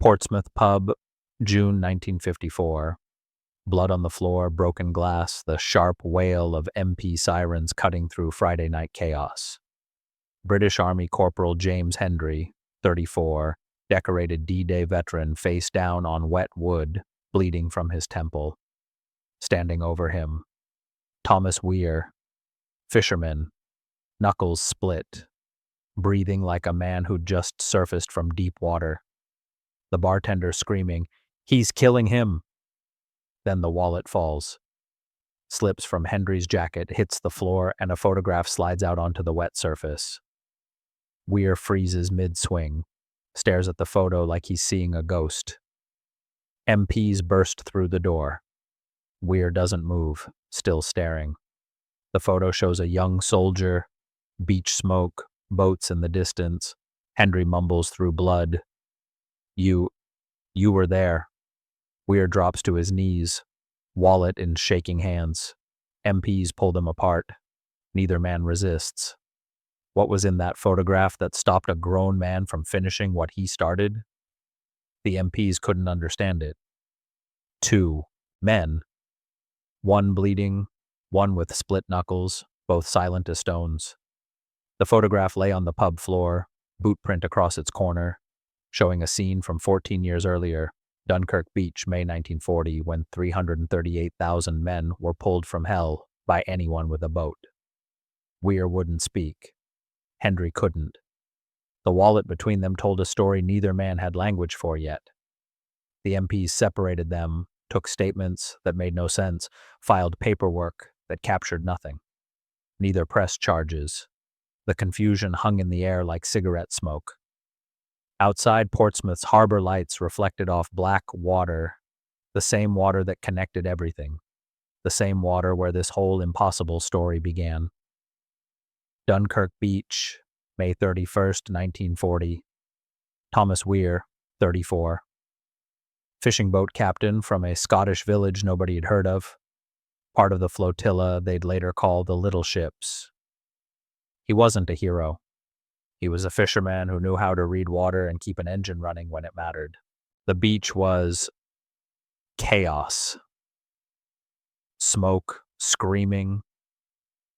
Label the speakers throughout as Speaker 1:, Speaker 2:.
Speaker 1: Portsmouth pub, June 1954. Blood on the floor, broken glass, the sharp wail of MP sirens cutting through Friday night chaos. British Army Corporal James Hendry, 34, decorated D-Day veteran, face down on wet wood, bleeding from his temple. Standing over him, Thomas Weir, fisherman, knuckles split, breathing like a man who'd just surfaced from deep water. The bartender screaming, "He's killing him!" Then the wallet falls, slips from Hendry's jacket, hits the floor, and a photograph slides out onto the wet surface. Weir freezes mid-swing, stares at the photo like he's seeing a ghost. MPs burst through the door. Weir doesn't move, still staring. The photo shows a young soldier, beach smoke, boats in the distance. Hendry mumbles through blood. You were there." Weir drops to his knees, wallet in shaking hands. MPs pull them apart. Neither man resists. What was in that photograph that stopped a grown man from finishing what he started? The MPs couldn't understand it. Two men. One bleeding, one with split knuckles, both silent as stones. The photograph lay on the pub floor, boot print across its corner, showing a scene from 14 years earlier, Dunkirk Beach, May 1940, when 338,000 men were pulled from hell by anyone with a boat. Weir wouldn't speak. Hendry couldn't. The wallet between them told a story neither man had language for yet. The MPs separated them, took statements that made no sense, filed paperwork that captured nothing. Neither pressed charges. The confusion hung in the air like cigarette smoke. Outside, Portsmouth's harbor lights reflected off black water, the same water that connected everything, the same water where this whole impossible story began. Dunkirk Beach, May 31st, 1940. Thomas Weir, 34. Fishing boat captain from a Scottish village nobody had heard of, part of the flotilla they'd later call the Little Ships. He wasn't a hero. He was a fisherman who knew how to read water and keep an engine running when it mattered. The beach was chaos. Smoke, screaming,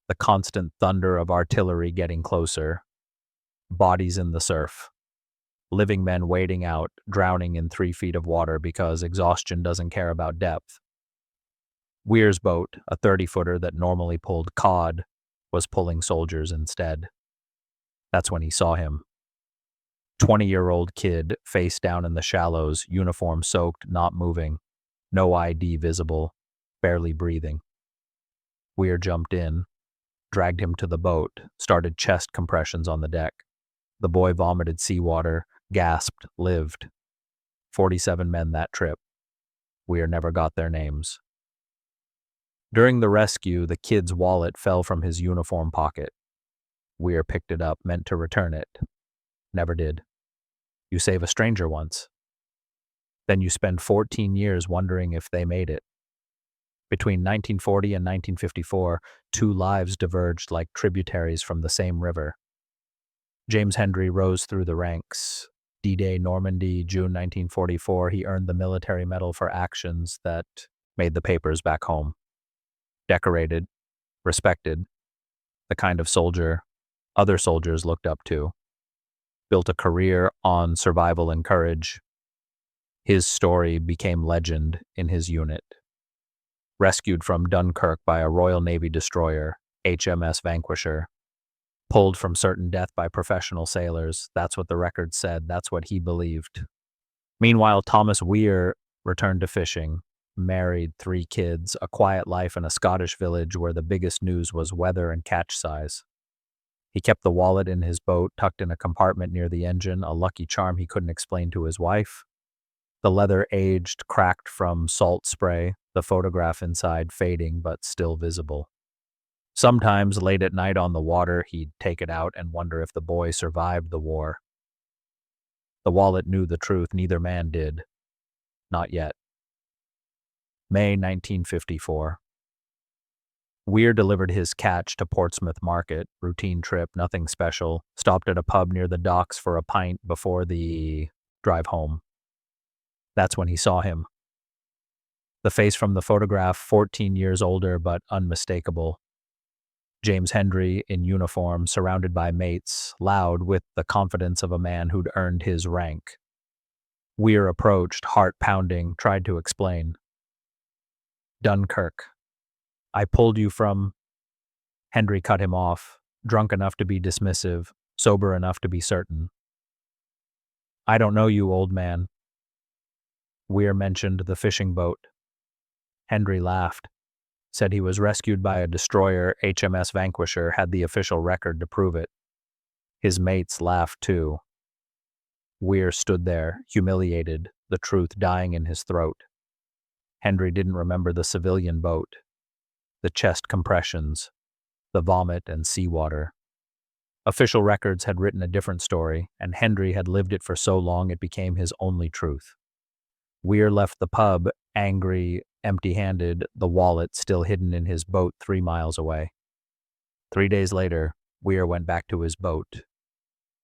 Speaker 1: the constant thunder of artillery getting closer, bodies in the surf, living men wading out, drowning in 3 feet of water because exhaustion doesn't care about depth. Weir's boat, a 30-footer that normally pulled cod, was pulling soldiers instead. That's when he saw him. 20-year-old kid, face down in the shallows, uniform soaked, not moving, no ID visible, barely breathing. Weir jumped in, dragged him to the boat, started chest compressions on the deck. The boy vomited seawater, gasped, lived. 47 men that trip. Weir never got their names. During the rescue, the kid's wallet fell from his uniform pocket. Weir picked it up, meant to return it. Never did. You save a stranger once. Then you spend 14 years wondering if they made it. Between 1940 and 1954, 2 lives diverged like tributaries from the same river. James Hendry rose through the ranks. D-Day Normandy, June 1944, he earned the military medal for actions that made the papers back home. Decorated, respected, the kind of soldier other soldiers looked up to. Built a career on survival and courage. His story became legend in his unit. Rescued from Dunkirk by a Royal Navy destroyer, HMS Vanquisher. Pulled from certain death by professional sailors. That's what the record said. That's what he believed. Meanwhile, Thomas Weir returned to fishing, married, 3 kids, a quiet life in a Scottish village where the biggest news was weather and catch size. He kept the wallet in his boat, tucked in a compartment near the engine, a lucky charm he couldn't explain to his wife. The leather aged, cracked from salt spray, the photograph inside fading but still visible. Sometimes, late at night on the water, he'd take it out and wonder if the boy survived the war. The wallet knew the truth, neither man did. Not yet. May 1954. Weir delivered his catch to Portsmouth Market, routine trip, nothing special, stopped at a pub near the docks for a pint before the drive home. That's when he saw him. The face from the photograph, 14 years older but unmistakable. James Hendry, in uniform, surrounded by mates, loud with the confidence of a man who'd earned his rank. Weir approached, heart pounding, tried to explain. Dunkirk. I pulled you from... Hendry cut him off, drunk enough to be dismissive, sober enough to be certain. I don't know you, old man. Weir mentioned the fishing boat. Hendry laughed, said he was rescued by a destroyer. HMS Vanquisher had the official record to prove it. His mates laughed too. Weir stood there, humiliated, the truth dying in his throat. Hendry didn't remember the civilian boat, the chest compressions, the vomit and seawater. Official records had written a different story, and Hendry had lived it for so long it became his only truth. Weir left the pub, angry, empty-handed, the wallet still hidden in his boat 3 miles away. 3 days later, Weir went back to his boat,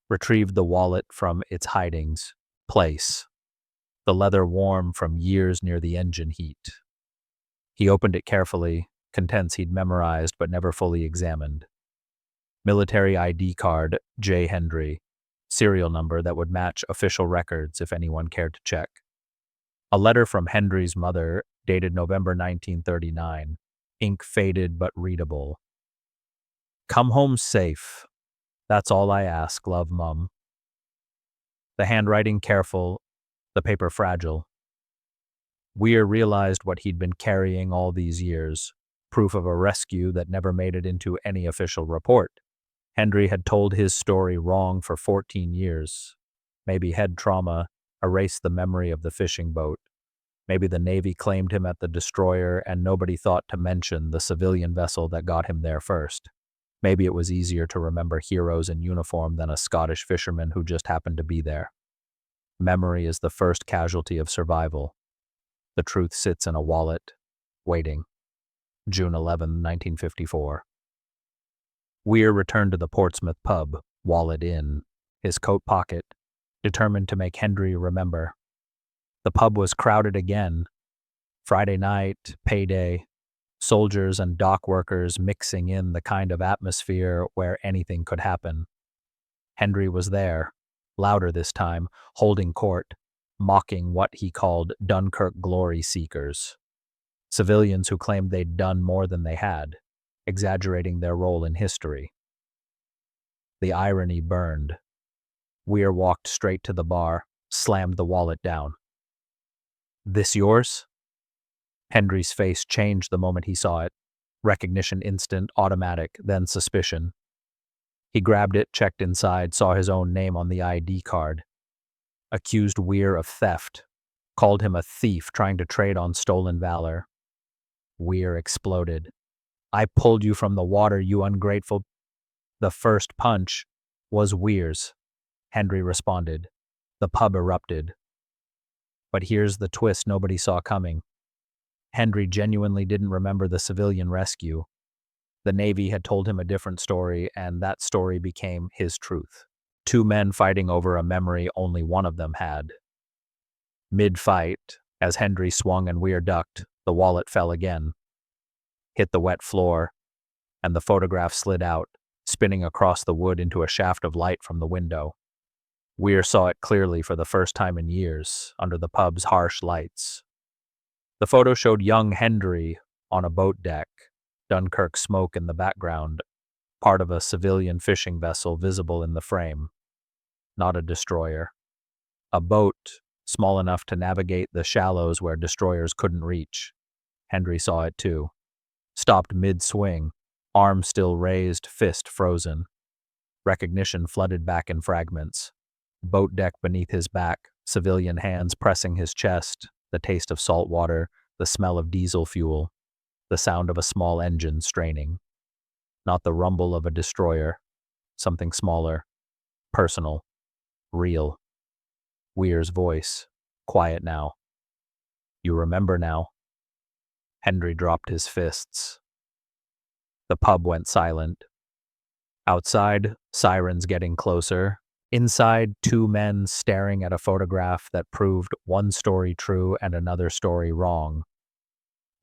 Speaker 1: retrieved the wallet from its hidings place, the leather warm from years near the engine heat. He opened it carefully, contents he'd memorized but never fully examined. Military ID card, J. Hendry, serial number that would match official records if anyone cared to check. A letter from Hendry's mother, dated November 1939, ink faded but readable. Come home safe. That's all I ask, love, Mum. The handwriting careful, the paper fragile. Weir realized what he'd been carrying all these years, proof of a rescue that never made it into any official report. Hendry had told his story wrong for 14 years. Maybe head trauma erased the memory of the fishing boat. Maybe the Navy claimed him at the destroyer and nobody thought to mention the civilian vessel that got him there first. Maybe it was easier to remember heroes in uniform than a Scottish fisherman who just happened to be there. Memory is the first casualty of survival. The truth sits in a wallet, waiting. June 11, 1954. Weir returned to the Portsmouth pub, wallet in, his coat pocket, determined to make Hendry remember. The pub was crowded again. Friday night, payday, soldiers and dock workers mixing in the kind of atmosphere where anything could happen. Hendry was there, louder this time, holding court, mocking what he called Dunkirk glory seekers. Civilians who claimed they'd done more than they had, exaggerating their role in history. The irony burned. Weir walked straight to the bar, slammed the wallet down. This yours? Hendry's face changed the moment he saw it. Recognition instant, automatic, then suspicion. He grabbed it, checked inside, saw his own name on the ID card. Accused Weir of theft. Called him a thief trying to trade on stolen valor. Weir exploded. I pulled you from the water, you ungrateful... The first punch was Weir's. Hendry responded. The pub erupted. But here's the twist nobody saw coming. Hendry genuinely didn't remember the civilian rescue. The Navy had told him a different story, and that story became his truth. 2 men fighting over a memory only one of them had. Mid-fight, as Hendry swung and Weir ducked, the wallet fell again, hit the wet floor, and the photograph slid out, spinning across the wood into a shaft of light from the window. Weir saw it clearly for the first time in years, under the pub's harsh lights. The photo showed young Hendry on a boat deck, Dunkirk smoke in the background, part of a civilian fishing vessel visible in the frame. Not a destroyer. A boat, small enough to navigate the shallows where destroyers couldn't reach. Hendry saw it too. Stopped mid-swing, arm still raised, fist frozen. Recognition flooded back in fragments. Boat deck beneath his back, civilian hands pressing his chest, the taste of salt water, the smell of diesel fuel, the sound of a small engine straining. Not the rumble of a destroyer, something smaller, personal, real. Weir's voice, quiet now. You remember now? Hendry dropped his fists. The pub went silent. Outside, sirens getting closer, Inside, two men staring at a photograph that proved one story true and another story wrong.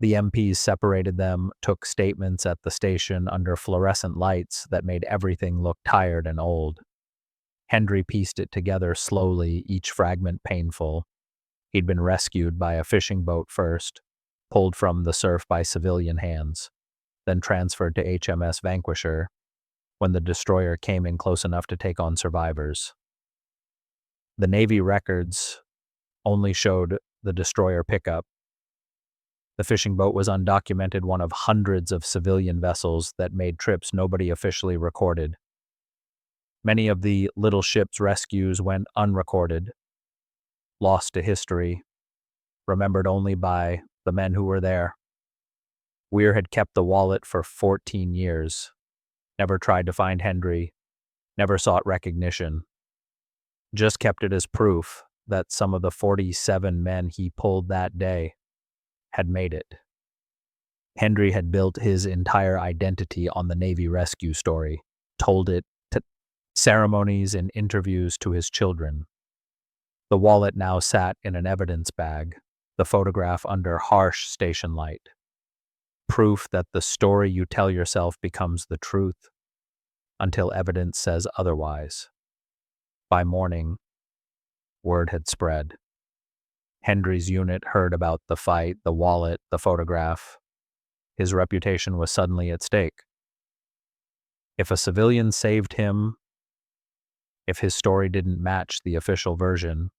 Speaker 1: The MPs separated them, took statements at the station under fluorescent lights that made everything look tired and old. Hendry pieced it together slowly, each fragment painful. He'd been rescued by a fishing boat first, pulled from the surf by civilian hands, then transferred to HMS Vanquisher when the destroyer came in close enough to take on survivors. The Navy records only showed the destroyer pickup. The fishing boat was undocumented, one of hundreds of civilian vessels that made trips nobody officially recorded. Many of the little ship's rescues went unrecorded, lost to history, remembered only by the men who were there. Weir had kept the wallet for 14 years, never tried to find Hendry, never sought recognition, just kept it as proof that some of the 47 men he pulled that day had made it. Hendry had built his entire identity on the Navy rescue story, told it to ceremonies and interviews to his children. The wallet now sat in an evidence bag, the photograph under harsh station light. Proof that the story you tell yourself becomes the truth until evidence says otherwise. By morning, word had spread. Hendry's unit heard about the fight, the wallet, the photograph. His reputation was suddenly at stake. If a civilian saved him, if his story didn't match the official version,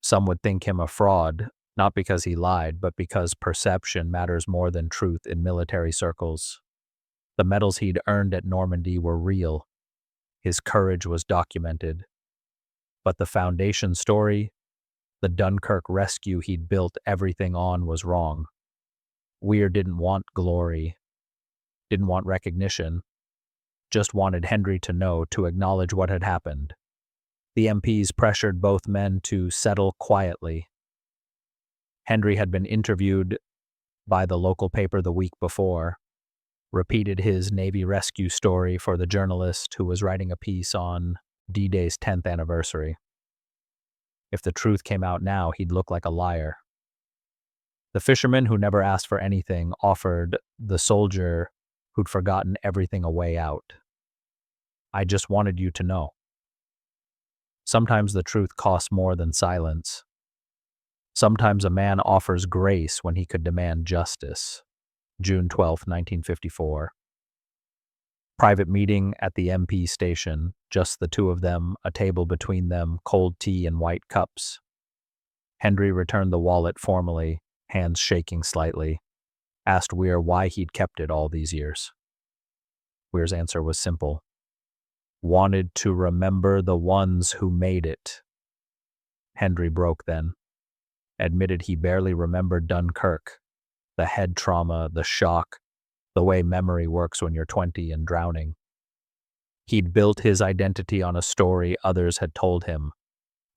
Speaker 1: some would think him a fraud, not because he lied, but because perception matters more than truth in military circles. The medals he'd earned at Normandy were real. His courage was documented. But the foundation story, the Dunkirk rescue he'd built everything on, was wrong. Weir didn't want glory, didn't want recognition, just wanted Hendry to know, to acknowledge what had happened. The MPs pressured both men to settle quietly. Hendry had been interviewed by the local paper the week before, repeated his Navy rescue story for the journalist who was writing a piece on D-Day's 10th anniversary. If the truth came out now, he'd look like a liar. The fisherman who never asked for anything offered the soldier who'd forgotten everything a way out. I just wanted you to know. Sometimes the truth costs more than silence. Sometimes a man offers grace when he could demand justice. June 12, 1954. Private meeting at the MP station, just the two of them, a table between them, cold tea in white cups. Hendry returned the wallet formally, hands shaking slightly, asked Weir why he'd kept it all these years. Weir's answer was simple. Wanted to remember the ones who made it. Hendry broke then. Admitted he barely remembered Dunkirk, the head trauma, the shock, the way memory works when you're 20 and drowning. He'd built his identity on a story others had told him,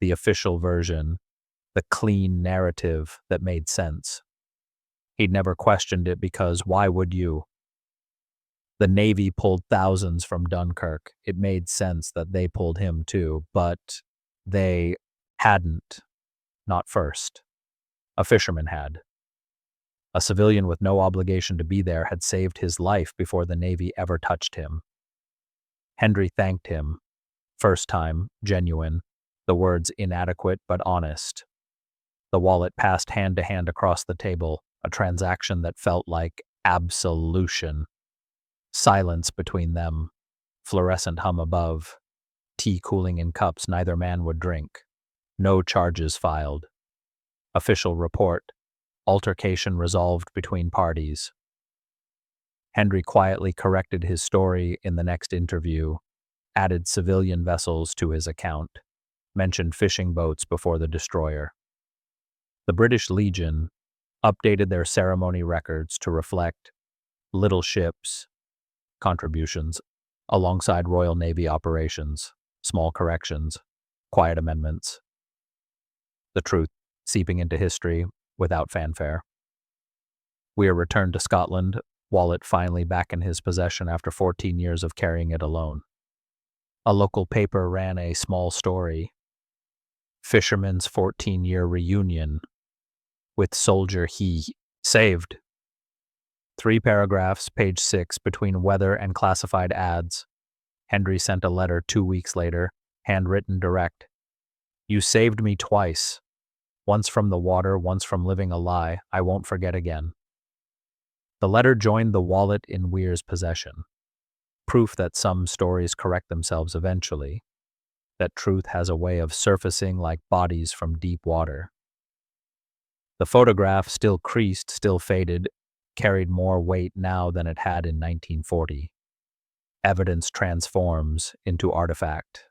Speaker 1: the official version, the clean narrative that made sense. He'd never questioned it because why would you? The Navy pulled thousands from Dunkirk. It made sense that they pulled him too, but they hadn't. Not first. A fisherman had. A civilian with no obligation to be there had saved his life before the Navy ever touched him. Hendry thanked him. First time, genuine. The words inadequate but honest. The wallet passed hand to hand across the table, a transaction that felt like absolution. Silence between them. Fluorescent hum above. Tea cooling in cups neither man would drink. No charges filed. Official report. Altercation resolved between parties. Hendry quietly corrected his story in the next interview, added civilian vessels to his account, mentioned fishing boats before the destroyer. The British Legion updated their ceremony records to reflect little ships, contributions, alongside Royal Navy operations, small corrections, quiet amendments. The truth seeping into history without fanfare. Weir returned to Scotland, wallet finally back in his possession after 14 years of carrying it alone. A local paper ran a small story. Fisherman's 14-year reunion with soldier he saved. 3 paragraphs, page 6, between weather and classified ads. Hendry sent a letter 2 weeks later, handwritten direct. You saved me twice. Once from the water, once from living a lie. I won't forget again. The letter joined the wallet in Weir's possession. Proof that some stories correct themselves eventually. That truth has a way of surfacing like bodies from deep water. The photograph, still creased, still faded, carried more weight now than it had in 1940. Evidence transforms into artifact.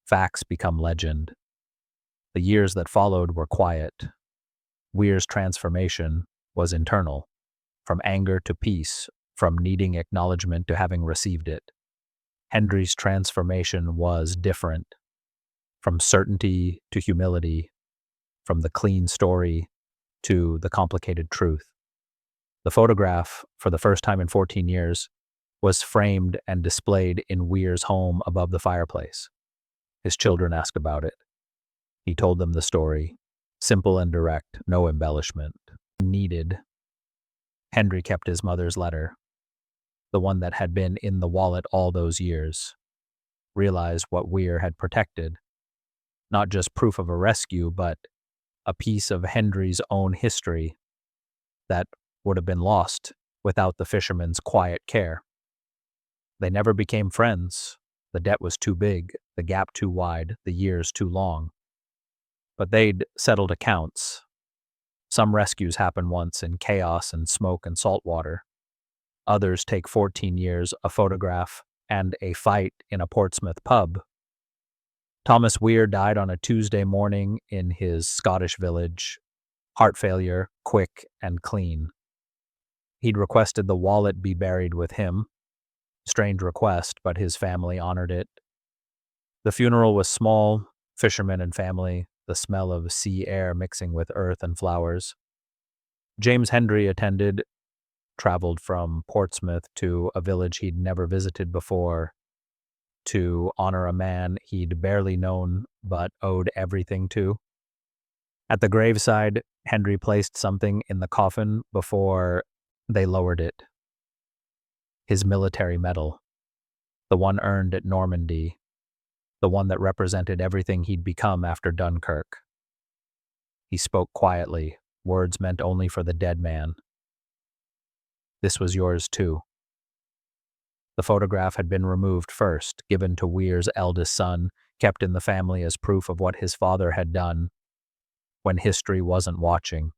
Speaker 1: Facts become legend. The years that followed were quiet. Weir's transformation was internal, from anger to peace, from needing acknowledgement to having received it. Hendry's transformation was different, from certainty to humility, from the clean story to the complicated truth. The photograph, for the first time in 14 years, was framed and displayed in Weir's home above the fireplace. His children asked about it. He told them the story, simple and direct, no embellishment. Needed. Hendry kept his mother's letter, the one that had been in the wallet all those years, realized what Weir had protected. Not just proof of a rescue, but a piece of Hendry's own history that would have been lost without the fisherman's quiet care. They never became friends. The debt was too big, the gap too wide, the years too long. But they'd settled accounts. Some rescues happen once in chaos and smoke and salt water. Others take 14 years, a photograph, and a fight in a Portsmouth pub. Thomas Weir died on a Tuesday morning in his Scottish village. Heart failure, quick and clean. He'd requested the wallet be buried with him. Strange request, but his family honored it. The funeral was small, fishermen and family, the smell of sea air mixing with earth and flowers. James Hendry attended, traveled from Portsmouth to a village he'd never visited before to honor a man he'd barely known but owed everything to. At the graveside, Hendry placed something in the coffin before they lowered it. His military medal, the one earned at Normandy, the one that represented everything he'd become after Dunkirk. He spoke quietly, words meant only for the dead man. This was yours too. The photograph had been removed first, given to Weir's eldest son, kept in the family as proof of what his father had done when history wasn't watching.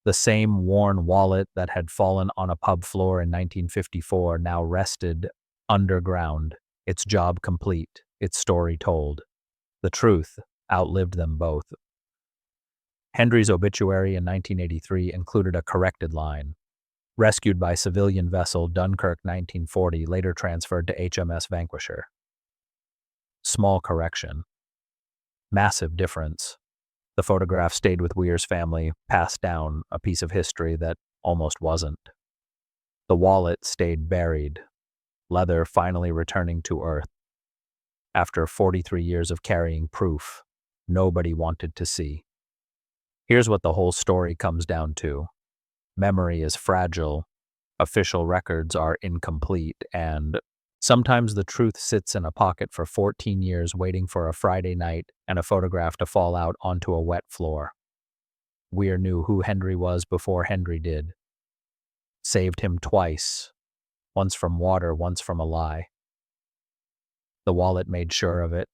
Speaker 1: The same worn wallet that had fallen on a pub floor in 1954 now rested underground, its job complete, its story told. The truth outlived them both. Hendry's obituary in 1983 included a corrected line. Rescued by civilian vessel Dunkirk 1940, later transferred to HMS Vanquisher. Small correction. Massive difference. The photograph stayed with Weir's family, passed down a piece of history that almost wasn't. The wallet stayed buried, leather finally returning to earth. After 43 years of carrying proof nobody wanted to see. Here's what the whole story comes down to. Memory is fragile, official records are incomplete, and sometimes the truth sits in a pocket for 14 years waiting for a Friday night and a photograph to fall out onto a wet floor. Weir knew who Hendry was before Hendry did. Saved him twice, once from water, once from a lie. The wallet made sure of it.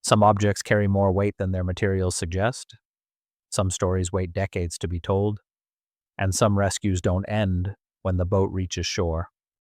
Speaker 1: Some objects carry more weight than their materials suggest. Some stories wait decades to be told. And some rescues don't end when the boat reaches shore.